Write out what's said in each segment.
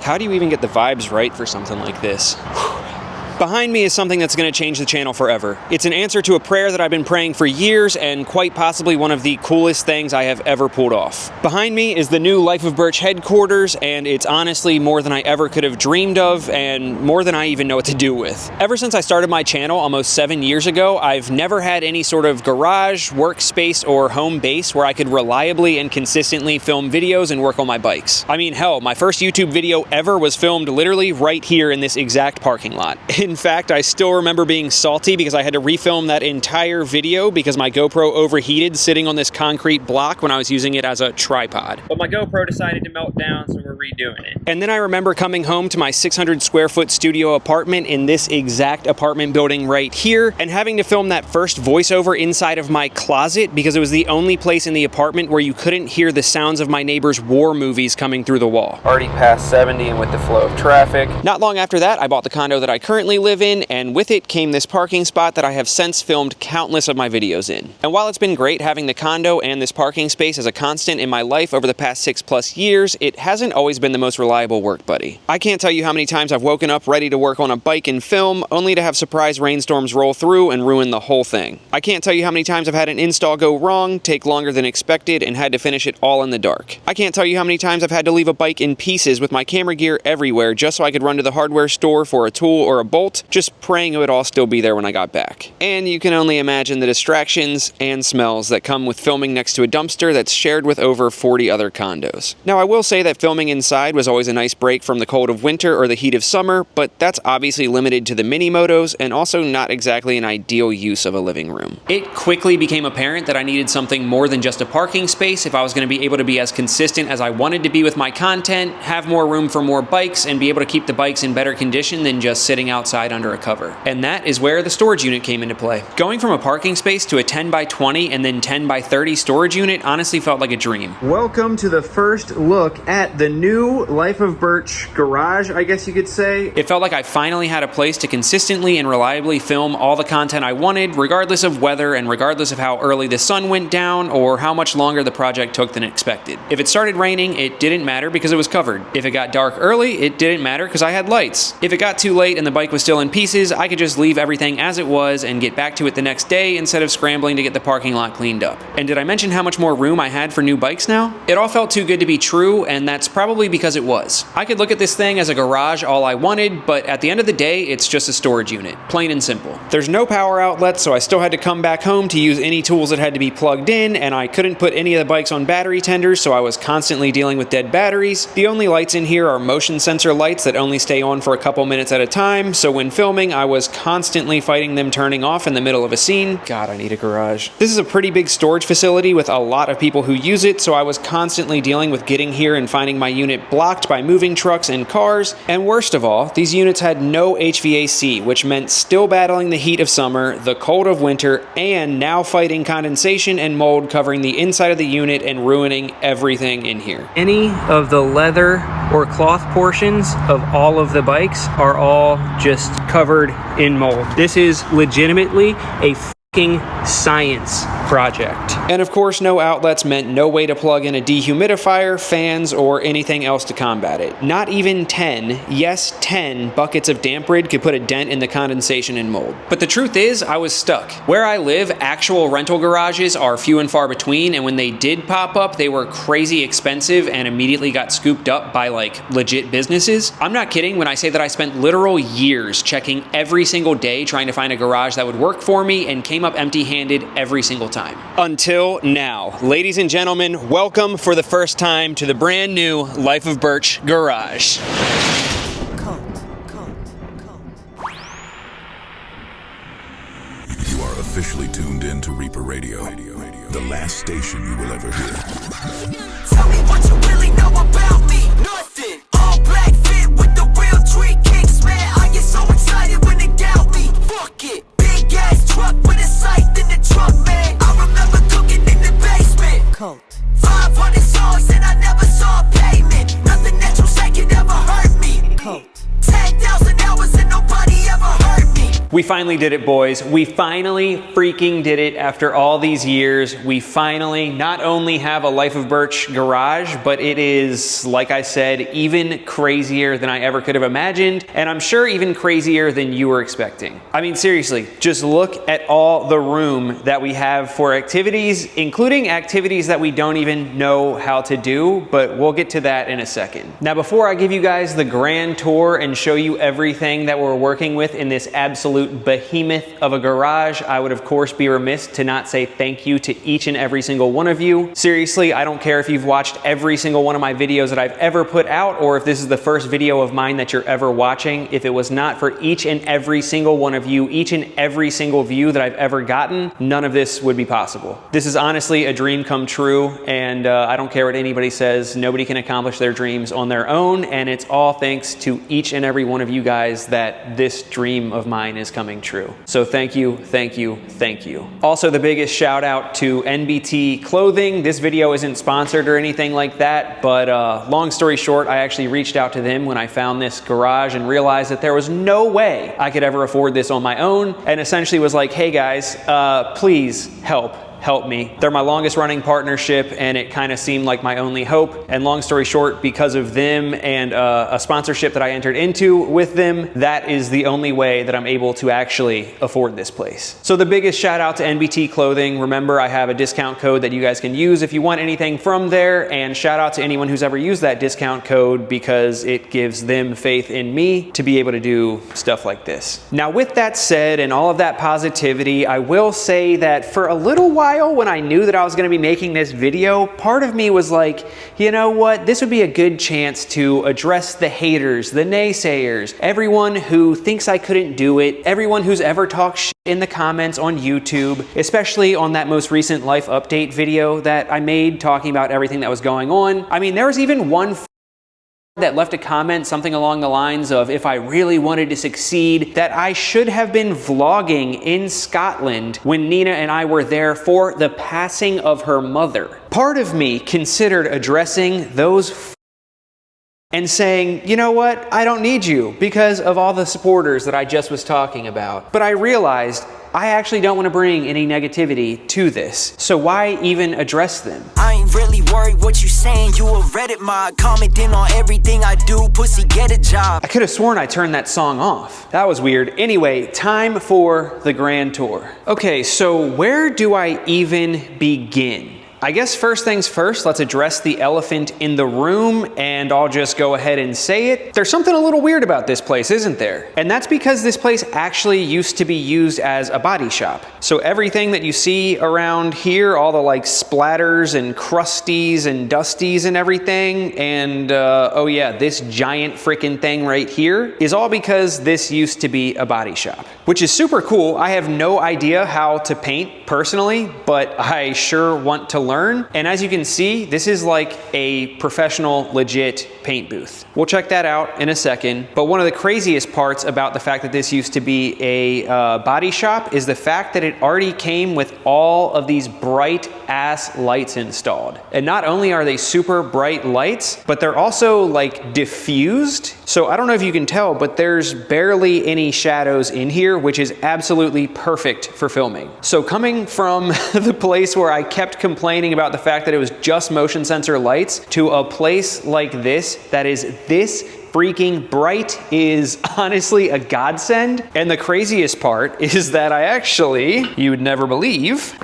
How do you even get the vibes right for something like this? Behind me is something that's going to change the channel forever. It's an answer to a prayer that I've been praying for years and quite possibly one of the coolest things I have ever pulled off. Behind me is the new Lifeofburch headquarters, and it's honestly more than I ever could have dreamed of and more than I even know what to do with. Ever since I started my channel almost 7 years ago, I've never had any sort of garage, workspace, or home base where I could reliably and consistently film videos and work on my bikes. I mean, hell, my first YouTube video ever was filmed literally right here in this exact parking lot. In fact, I still remember being salty because I had to refilm that entire video because my GoPro overheated sitting on this concrete block when I was using it as a tripod. But my GoPro decided to melt down, so we're redoing it. And then I remember coming home to my 600 square foot studio apartment in this exact apartment building right here and having to film that first voiceover inside of my closet because it was the only place in the apartment where you couldn't hear the sounds of my neighbor's war movies coming through the wall. Already past 70 and with the flow of traffic. Not long after that, I bought the condo that I currently live in, and with it came this parking spot that I have since filmed countless of my videos in. And while it's been great having the condo and this parking space as a constant in my life over the past 6+ years, it hasn't always been the most reliable work buddy. I can't tell you how many times I've woken up ready to work on a bike and film, only to have surprise rainstorms roll through and ruin the whole thing. I can't tell you how many times I've had an install go wrong, take longer than expected, and had to finish it all in the dark. I can't tell you how many times I've had to leave a bike in pieces with my camera gear everywhere just so I could run to the hardware store for a tool or a bolt, just praying it would all still be there when I got back. And you can only imagine the distractions and smells that come with filming next to a dumpster that's shared with over 40 other condos. Now, I will say that filming inside was always a nice break from the cold of winter or the heat of summer, but that's obviously limited to the mini motos and also not exactly an ideal use of a living room. It quickly became apparent that I needed something more than just a parking space if I was going to be able to be as consistent as I wanted to be with my content, have more room for more bikes, and be able to keep the bikes in better condition than just sitting outside under a cover. And that is where the storage unit came into play. Going from a parking space to a 10x20 and then 10x30 storage unit honestly felt like a dream. Welcome to the first look at the new Lifeofburch garage, I guess you could say. It felt like I finally had a place to consistently and reliably film all the content I wanted, regardless of weather and regardless of how early the sun went down or how much longer the project took than expected. If it started raining, it didn't matter because it was covered. If it got dark early, it didn't matter because I had lights. If it got too late and the bike was still in pieces, I could just leave everything as it was and get back to it the next day instead of scrambling to get the parking lot cleaned up. And did I mention how much more room I had for new bikes now? It all felt too good to be true, and that's probably because it was. I could look at this thing as a garage all I wanted, but at the end of the day, it's just a storage unit, plain and simple. There's no power outlet, so I still had to come back home to use any tools that had to be plugged in, and I couldn't put any of the bikes on battery tenders, so I was constantly dealing with dead batteries. The only lights in here are motion sensor lights that only stay on for a couple minutes at a time, so when filming, I was constantly fighting them turning off in the middle of a scene. God, I need a garage. This is a pretty big storage facility with a lot of people who use it, so I was constantly dealing with getting here and finding my unit blocked by moving trucks and cars, and worst of all, these units had no HVAC, which meant still battling the heat of summer, the cold of winter, and now fighting condensation and mold covering the inside of the unit and ruining everything in here. Any of the leather or cloth portions of all of the bikes are all just covered in mold. This is legitimately a fucking science project. And of course, no outlets meant no way to plug in a dehumidifier, fans, or anything else to combat it. Not even 10, yes 10 buckets of damp rid could put a dent in the condensation and mold. But the truth is, I was stuck. Where I live, actual rental garages are few and far between, and when they did pop up, they were crazy expensive and immediately got scooped up by like legit businesses. I'm not kidding when I say that I spent literal years checking every single day trying to find a garage that would work for me and came up empty-handed every single time. Until now. Ladies and gentlemen, welcome for the first time to the brand new Lifeofburch garage. You are officially tuned in to Reaper Radio, the last station you will ever hear. Tell me what you really know about me. Nothing. All black fit with the real tree kicks, man. I get so excited when they doubt me. Fuck it. Big ass truck with a scythe in the trunk, man. I remember cooking in the basement. Cold. 500 songs and I never saw payment. Nothing that you say could ever hurt me. Cold. 10,000 hours and nobody ever heard me. We finally did it, boys. We finally freaking did it after all these years. We finally not only have a Life of Birch garage, but it is, like I said, even crazier than I ever could have imagined, and I'm sure even crazier than you were expecting. I mean, seriously, just look at all the room that we have for activities, including activities that we don't even know how to do, but we'll get to that in a second. Now, before I give you guys the grand tour and show you everything that we're working with in this absolute behemoth of a garage, I would of course be remiss to not say thank you to each and every single one of you. Seriously, I don't care if you've watched every single one of my videos that I've ever put out, or if this is the first video of mine that you're ever watching. If it was not for each and every single one of you, each and every single view that I've ever gotten, none of this would be possible. This is honestly a dream come true, and I don't care what anybody says, nobody can accomplish their dreams on their own, and it's all thanks to each and every one of you guys that this dream of mine is coming true. So thank you, thank you, thank you. Also, the biggest shout out to NBT Clothing. This video isn't sponsored or anything like that, but long story short, I actually reached out to them when I found this garage and realized that there was no way I could ever afford this on my own, and essentially was like, hey guys, please help me. They're my longest running partnership, and it kind of seemed like my only hope. And long story short, because of them and a sponsorship that I entered into with them, that is the only way that I'm able to actually afford this place. So the biggest shout out to NBT Clothing. Remember, I have a discount code that you guys can use if you want anything from there, and shout out to anyone who's ever used that discount code, because it gives them faith in me to be able to do stuff like this. Now, with that said and all of that positivity, I will say that for a little while, when I knew that I was going to be making this video, part of me was like, you know what, this would be a good chance to address the haters, the naysayers, everyone who thinks I couldn't do it, everyone who's ever talked shit in the comments on YouTube, especially on that most recent life update video that I made talking about everything that was going on. I mean, there was even one that left a comment something along the lines of, if I really wanted to succeed, that I should have been vlogging in Scotland when Nina and I were there for the passing of her mother. Part of me considered addressing those and saying, you know what, I don't need you because of all the supporters that I just was talking about. But I realized I actually don't want to bring any negativity to this. So why even address them? I ain't really worried what you saying. You a Reddit mod, commenting on everything I do. Pussy, get a job. I could have sworn I turned that song off. That was weird. Anyway, time for the grand tour. Okay, so where do I even begin? I guess first things first, let's address the elephant in the room, and I'll just go ahead and say it. There's something a little weird about this place, isn't there? And that's because this place actually used to be used as a body shop. So everything that you see around here, all the like splatters and crusties and dusties and everything, and oh yeah, this giant freaking thing right here is all because this used to be a body shop, which is super cool. I have no idea how to paint personally, but I sure want to learn. And as you can see, this is like a professional, legit paint booth. We'll check that out in a second. But one of the craziest parts about the fact that this used to be a body shop is the fact that it already came with all of these bright ass lights installed. And not only are they super bright lights, but they're also like diffused. So I don't know if you can tell, but there's barely any shadows in here, which is absolutely perfect for filming. So coming from the place where I kept complaining about the fact that it was just motion sensor lights to a place like this that is this freaking bright is honestly a godsend. And the craziest part is that I actually, you would never believe,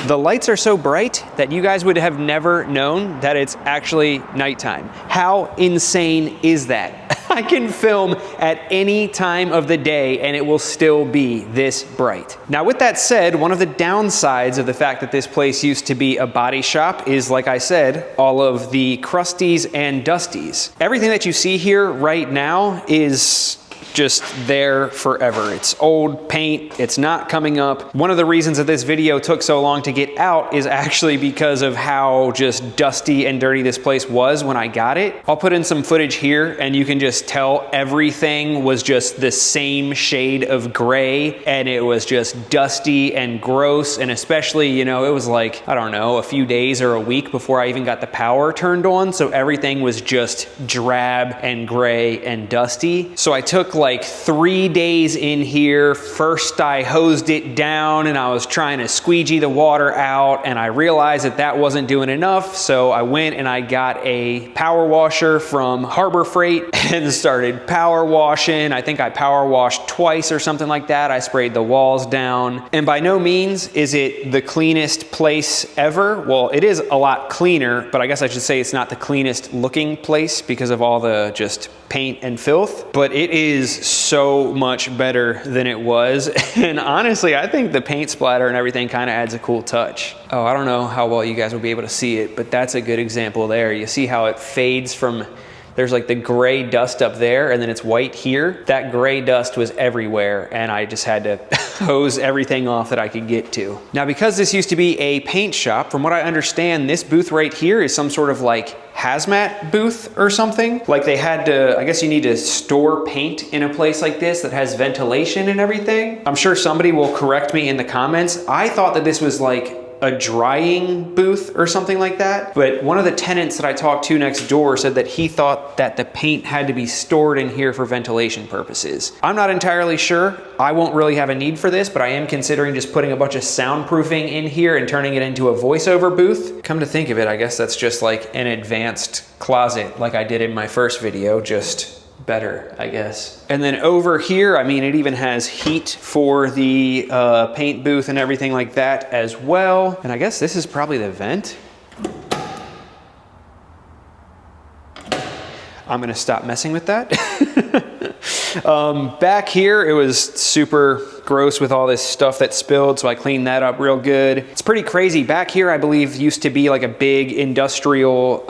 the lights are so bright that you guys would have never known that it's actually nighttime. How insane is that? I can film at any time of the day and it will still be this bright. Now, with that said, one of the downsides of the fact that this place used to be a body shop is, like I said, all of the crusties and dusties. Everything that you see here right now is just there forever. It's old paint, it's not coming up. One of the reasons that this video took so long to get out is actually because of how just dusty and dirty this place was when I got it. I'll put in some footage here and you can just tell everything was just the same shade of gray, and it was just dusty and gross. And especially, you know, it was like, I don't know, a few days or a week before I even got the power turned on. So everything was just drab and gray and dusty. So I took like 3 days in here. First I hosed it down and I was trying to squeegee the water out, and I realized that that wasn't doing enough, so I went and I got a power washer from Harbor Freight and started power washing. I think I power washed twice or something like that. I sprayed the walls down, and by no means is it the cleanest place ever. Well, it is a lot cleaner, but I guess I should say it's not the cleanest looking place because of all the just paint and filth, but it is so much better than it was. And honestly, I think the paint splatter and everything kind of adds a cool touch. Oh, I don't know how well you guys will be able to see it, but that's a good example there. You see how it fades from, there's like the gray dust up there and then it's white here. That gray dust was everywhere and I just had to hose everything off that I could get to. Now, because this used to be a paint shop, from what I understand, this booth right here is some sort of like hazmat booth or something. Like they had to, I guess you need to store paint in a place like this that has ventilation and everything. I'm sure somebody will correct me in the comments. I thought that this was like a drying booth or something like that. But one of the tenants that I talked to next door said that he thought that the paint had to be stored in here for ventilation purposes. I'm not entirely sure. I won't really have a need for this, but I am considering just putting a bunch of soundproofing in here and turning it into a voiceover booth. Come to think of it, I guess that's just like an advanced closet like I did in my first video, just better, I guess. And then over here, I mean, it even has heat for the paint booth and everything like that as well. And I guess this is probably the vent. I'm gonna stop messing with that. Back here, it was super gross with all this stuff that spilled, so I cleaned that up real good. It's pretty crazy. Back here, I believe, used to be like a big industrial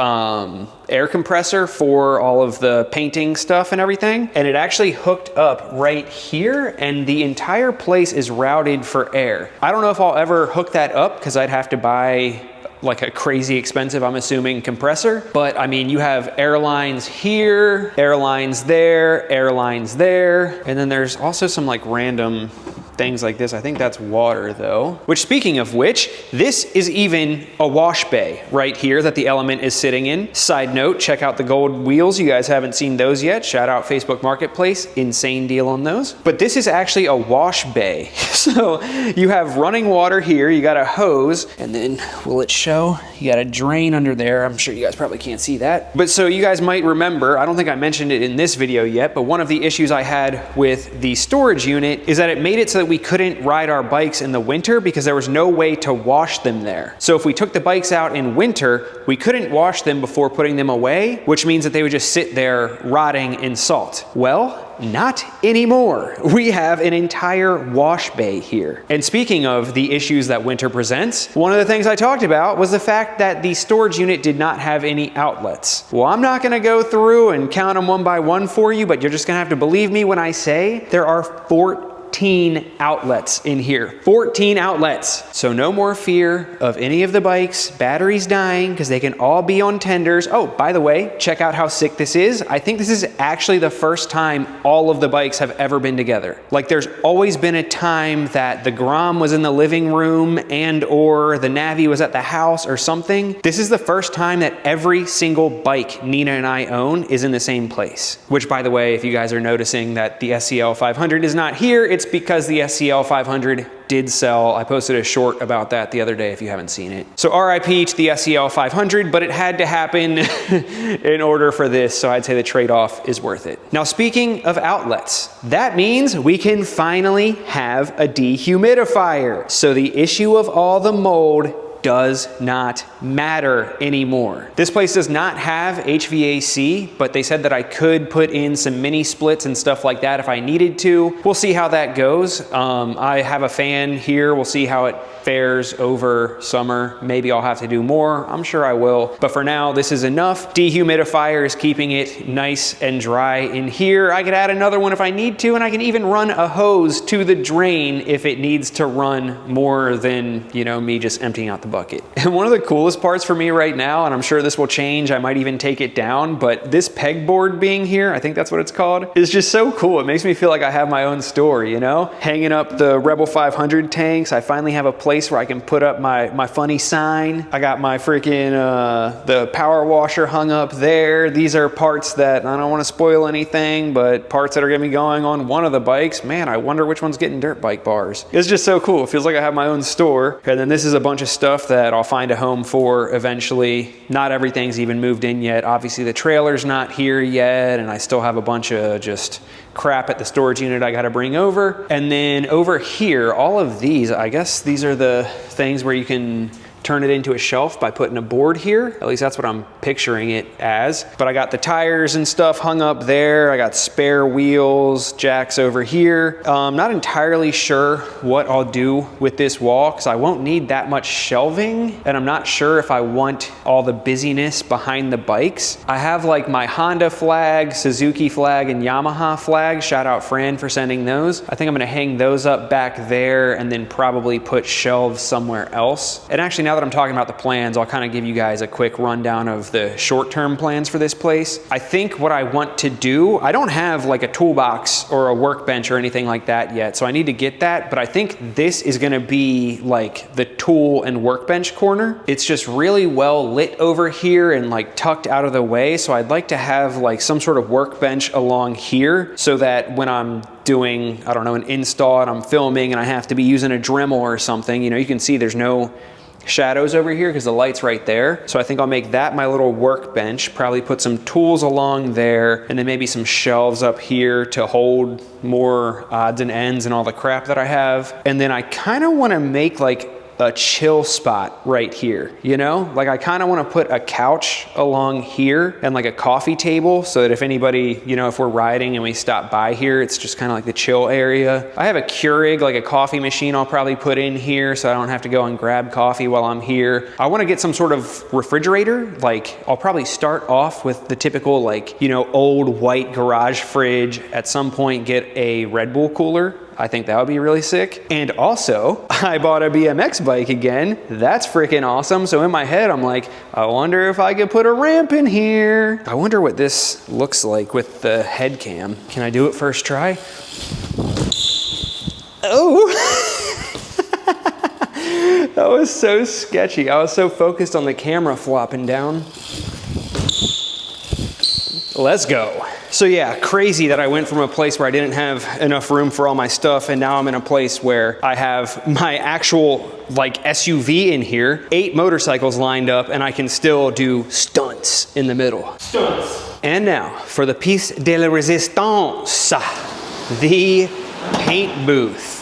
air compressor for all of the painting stuff and everything. And it actually hooked up right here, and the entire place is routed for air. I don't know if I'll ever hook that up because I'd have to buy like a crazy expensive, I'm assuming, compressor. But I mean, you have airlines here, airlines there, airlines there. And then there's also some like random things like this. I think that's water though. Which, speaking of which, this is even a wash bay right here that the Element is sitting in. Side note, check out the gold wheels. You guys haven't seen those yet. Shout out Facebook Marketplace. Insane deal on those. But this is actually a wash bay. So you have running water here. You got a hose, and then will it show? You got a drain under there. I'm sure you guys probably can't see that. But so you guys might remember, I don't think I mentioned it in this video yet, but one of the issues I had with the storage unit is that it made it so that we couldn't ride our bikes in the winter because there was no way to wash them there. So if we took the bikes out in winter, we couldn't wash them before putting them away, which means that they would just sit there rotting in salt. Well, not anymore. We have an entire wash bay here. And speaking of the issues that winter presents, one of the things I talked about was the fact that the storage unit did not have any outlets. Well, I'm not gonna go through and count them one by one for you, but you're just gonna have to believe me when I say there are 14 outlets in here. 14 outlets. So no more fear of any of the bikes' batteries dying because they can all be on tenders. Oh, by the way, check out how sick this is. I think this is actually the first time all of the bikes have ever been together. Like, there's always been a time that the Grom was in the living room and or the Navi was at the house or something. This is the first time that every single bike Nina and I own is in the same place. Which, by the way, if you guys are noticing that the SCL 500 is not here, it's because the SCL 500 did sell. I posted a short about that the other day if you haven't seen it. So RIP to the SCL 500, but it had to happen in order for this, so I'd say the trade-off is worth it. Now, speaking of outlets, that means we can finally have a dehumidifier. So the issue of all the mold does not matter anymore. This place does not have HVAC, but they said that I could put in some mini splits and stuff like that if I needed to. We'll see how that goes. I have a fan here. We'll see how it fares over summer. Maybe I'll have to do more. I'm sure I will. But for now, this is enough. Dehumidifier is keeping it nice and dry in here. I could add another one if I need to, and I can even run a hose to the drain if it needs to run more than, you know, me just emptying out the the bucket. And one of the coolest parts for me right now, and I'm sure this will change, I might even take it down, but this pegboard being here, I think that's what it's called, is just so cool. It makes me feel like I have my own store, you know? Hanging up the Rebel 500 tanks, I finally have a place where I can put up my funny sign. I got my freaking, the power washer hung up there. These are parts that, I don't want to spoil anything, but parts that are gonna be going on one of the bikes. Man, I wonder which one's getting dirt bike bars. It's just so cool. It feels like I have my own store. And then this is a bunch of stuff that I'll find a home for eventually. Not everything's even moved in yet. Obviously the trailer's not here yet, and I still have a bunch of just crap at the storage unit I gotta bring over. And then over here, all of these, I guess these are the things where you can turn it into a shelf by putting a board here. At least that's what I'm picturing it as. But I got the tires and stuff hung up there. I got spare wheels, jacks over here. Not entirely sure what I'll do with this wall because I won't need that much shelving, and I'm not sure if I want all the busyness behind the bikes. I have like my Honda flag, Suzuki flag, and Yamaha flag. Shout out Fran for sending those. I think I'm gonna hang those up back there and then probably put shelves somewhere else. And actually, now that I'm talking about the plans, I'll kind of give you guys a quick rundown of the short-term plans for this place. I think what I want to do, I don't have like a toolbox or a workbench or anything like that yet, so I need to get that, but I think this is gonna be like the tool and workbench corner. It's just really well lit over here and like tucked out of the way, so I'd like to have like some sort of workbench along here so that when I'm doing, I don't know, an install and I'm filming and I have to be using a Dremel or something, you know, you can see there's no shadows over here because the light's right there. So I think I'll make that my little workbench, probably put some tools along there, and then maybe some shelves up here to hold more odds and ends and all the crap that I have. And then I kind of want to make like a chill spot right here, you know? Like I kind of want to put a couch along here and like a coffee table so that if anybody, you know, if we're riding and we stop by here, it's just kind of like the chill area. I have a Keurig, like a coffee machine I'll probably put in here so I don't have to go and grab coffee while I'm here. I want to get some sort of refrigerator. Like I'll probably start off with the typical like, you know, old white garage fridge. At some point get a Red Bull cooler. I think that would be really sick. And also, I bought a BMX bike again. That's freaking awesome. So in my head, I'm like, I wonder if I could put a ramp in here. I wonder what this looks like with the head cam. Can I do it first try? Oh. That was so sketchy. I was so focused on the camera flopping down. Let's go. So yeah, crazy that I went from a place where I didn't have enough room for all my stuff, and now I'm in a place where I have my actual like SUV in here, 8 motorcycles lined up, and I can still do stunts in the middle. Stunts. And now for the piece de la resistance, the paint booth.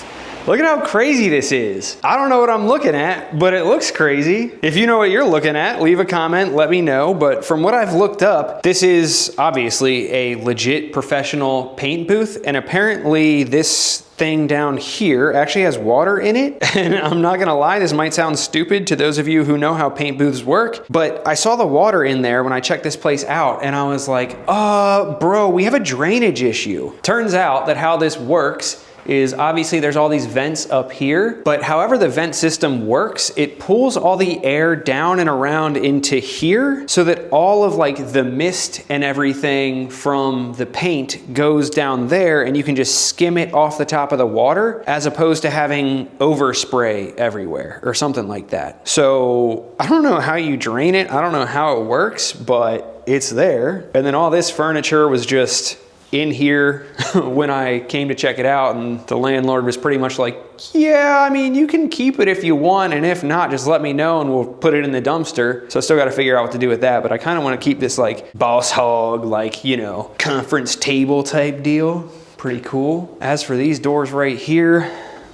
Look at how crazy this is. I don't know what I'm looking at, but it looks crazy. If you know what you're looking at, leave a comment, let me know. But from what I've looked up, this is obviously a legit professional paint booth. And apparently this thing down here actually has water in it. And I'm not gonna lie, this might sound stupid to those of you who know how paint booths work, but I saw the water in there when I checked this place out and I was like, bro, we have a drainage issue. Turns out that how this works is obviously there's all these vents up here, but however the vent system works, it pulls all the air down and around into here so that all of like the mist and everything from the paint goes down there and you can just skim it off the top of the water as opposed to having overspray everywhere or something like that. So I don't know how you drain it. I don't know how it works, but it's there. And then all this furniture was just in here when I came to check it out, and the landlord was pretty much like, yeah, I mean, you can keep it if you want, and if not, just let me know and we'll put it in the dumpster. So I still got to figure out what to do with that, but I kind of want to keep this like boss hog, like, you know, conference table type deal. Pretty cool. As for these doors right here,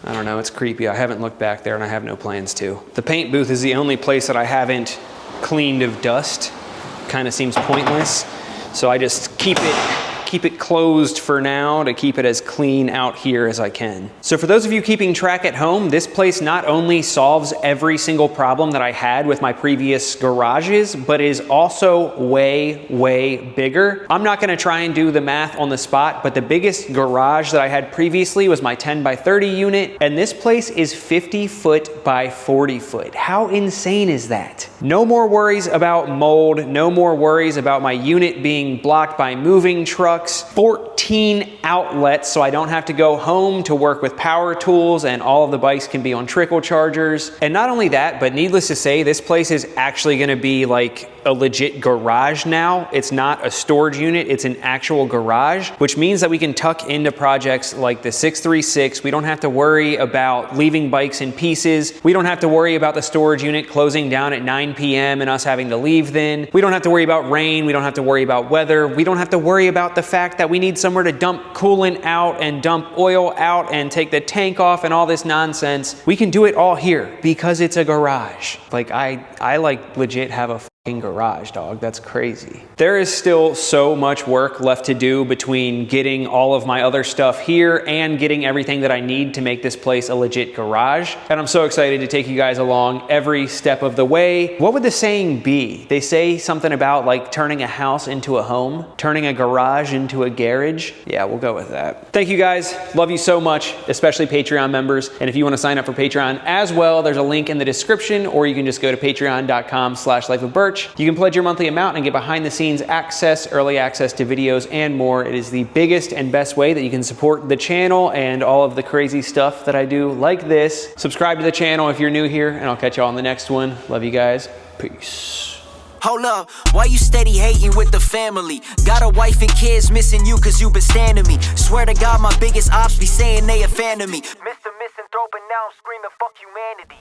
I don't know, it's creepy. I haven't looked back there and I have no plans to. The paint booth is the only place that I haven't cleaned of dust. Kind of seems pointless. So I just keep keep it closed for now to keep it as clean out here as I can. So for those of you keeping track at home, this place not only solves every single problem that I had with my previous garages, but is also way, way bigger. I'm not gonna try and do the math on the spot, but the biggest garage that I had previously was my 10 by 30 unit, and this place is 50 foot by 40 foot. How insane is that? No more worries about mold, no more worries about my unit being blocked by moving trucks, 14 outlets so I don't have to go home to work with power tools, and all of the bikes can be on trickle chargers. And not only that, but needless to say, this place is actually gonna be like a legit garage now. It's not a storage unit, it's an actual garage, which means that we can tuck into projects like the 636. We don't have to worry about leaving bikes in pieces. We don't have to worry about the storage unit closing down at 9 p.m. and us having to leave then. We don't have to worry about rain. We don't have to worry about weather. We don't have to worry about the fact that we need somewhere to dump coolant out and dump oil out and take the tank off and all this nonsense. We can do it all here because it's a garage. Like I like legit have a garage, dog. That's crazy. There is still so much work left to do between getting all of my other stuff here and getting everything that I need to make this place a legit garage. And I'm so excited to take you guys along every step of the way. What would the saying be? They say something about like turning a house into a home, turning a garage into a garage. Yeah, we'll go with that. Thank you guys. Love you so much, especially Patreon members. And if you want to sign up for Patreon as well, there's a link in the description, or you can just go to patreon.com/lifeofburch. You can pledge your monthly amount and get behind the scenes access, early access to videos, and more. It is the biggest and best way that you can support the channel and all of the crazy stuff that I do like this. Subscribe to the channel if you're new here, and I'll catch you all in the next one. Love you guys. Peace. Hold up, why you steady hating with the family? Got a wife and kids missing you cause you been standing me. Swear to God my biggest ops be saying they a fan of me. Mr. Misanthrope and now I'm screaming fuck humanity.